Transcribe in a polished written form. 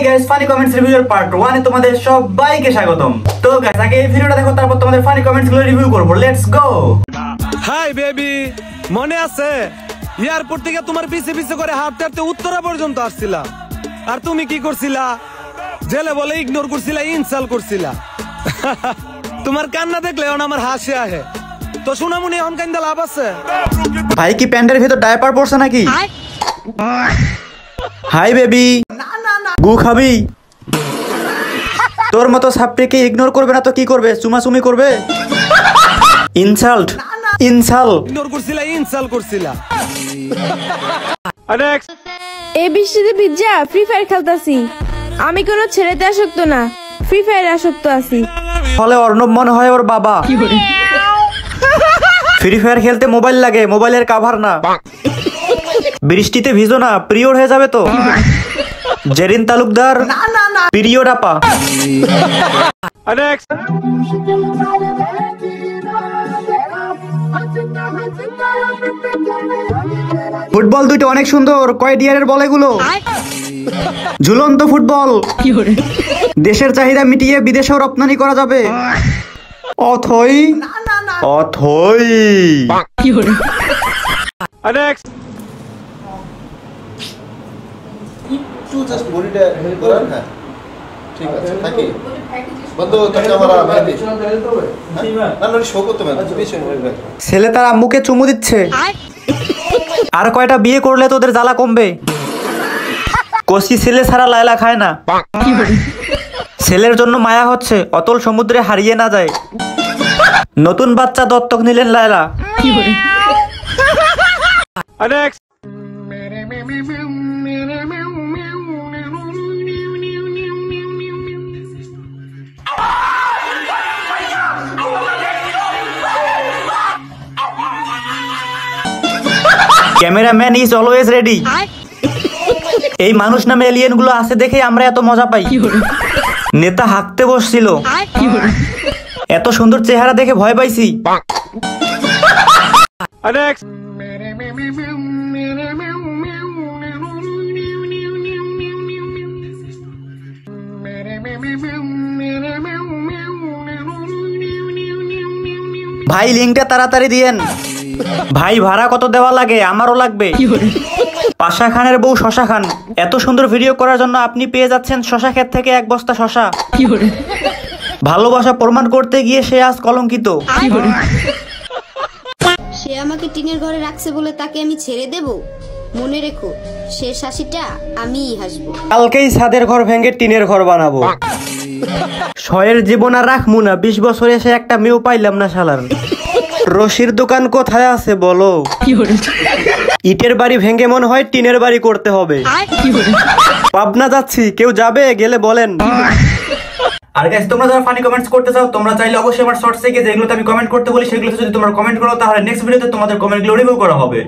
High guys, funny comments রিভিউর part 1 এ তোমাদের সবাইকে স্বাগতম। তো গাইস, আগে এই ভিডিওটা দেখো, তারপর তোমাদের ফানি কমেন্টস গুলো রিভিউ করব। Let's go. হাই বেবি, মনে আছে এয়ারপোর্ট থেকে তোমার পিছে পিছে করে হাঁটতে হাঁটতে উত্তরা পর্যন্ত আসছিলাম, আর তুমি কি করছিলা? জেলে বলে ইগনোর করছিলা, ইনসাল করছিলা। তোমার কান্না দেখলে এখন আমার হাসি আহে। তো সোনামণি, এখন কান্দা লাভ আছে? ভাই কি প্যান্টের ভিতর ডায়াপার পড়ছে নাকি? হাই বেবি, গু খাবি? তোর মতো সাপটিকে ইগনোর করবে না তো কি করবে? চুমাচুমি করবে? Insult, insult. ইগনোর করছিলা, ইনসাল করছিলা। এই বৃষ্টিতে ভিজা ফ্রি ফায়ার খেলতাছি। আমি কোনো ছেলেতে আসক্ত না, ফ্রি ফায়ার আসক্ত আছি। ফলে অর্ণব মনে হয় ওর বাবা। ফ্রি ফায়ার খেলতে মোবাইল লাগে, মোবাইলের কাভার না। বৃষ্টিতে ভিজো না, পিরিয়ড হয়ে যাবে তো। জেরিন তালুকদার, পিরিয়ড আপা। ফুটবল দুইটা অনেক সুন্দর, কয় ডিয়ারের বল এগুলো? ঝুলন্ত ফুটবল। দেশের চাহিদা মিটিয়ে বিদেশেও রপ্তানি করা যাবে। অথই অথই। ছেলে তার আম্মুকে চুমু দিচ্ছে। আর কয়টা বিয়ে করলে তোদের জ্বালা কমবে? কষি ছেলে ছাড়া লায়লা খায় না। ছেলের জন্য মায়া হচ্ছে, অতল সমুদ্রে হারিয়ে না যায়। নতুন বাচ্চা দত্তক নিলেন Laila. Cameraman is always ready. এই মানুষ নামে এলিয়েন গুলো আছে দেখে আমরা এত মজা পাই। নেতা হাঁকতে বসছিল, এত সুন্দর চেহারা দেখে ভয় পাইছি। ভাই লিঙ্কটা তাড়াতাড়ি দিয়েন। ভাই ভাড়া কত দেওয়া লাগে? আমারও লাগবে। পাশা খানের বউ শশা খান। এত সুন্দর ভিডিও করার জন্য আপনি পেয়ে যাচ্ছেন শশা ক্ষেত থেকে 1 বস্তা শশা। ভালোবাসা প্রমাণ করতে গিয়ে সে আজ কলঙ্কিত। সে আমাকে টিনের ঘরে রাখছে বলে তাকে আমি ছেড়ে দেব? মনে রেখো, শেষ হাসিটা আমিই হাসবো। কালকেই ছাদের ঘর ভেঙে টিনের ঘর বানাবো। শয়ের জীবন আর রাখবো না, 20 বছরে এসে একটা মেয়েও পাইলাম না শালার। রশির দোকান কোথায় আছে বলো? ইটের বাড়ি ভেঙে মনে হয় টিনের বাড়ি করতে হবে। পাবনা যাচ্ছি, কেউ যাবে? গেলে বলেন। আর গাইস, তোমরা যারা ফানি কমেন্টস করতে চাও, তোমরা চাইলে অবশ্যই আমার শর্টসে গিয়ে যেগুলোতে আমি কমেন্ট করতে বলি সেগুলোতে যদি তোমরা কমেন্ট করো, তাহলে নেক্সট ভিডিওতে তোমাদের কমেন্টগুলো রিভিউ করা হবে।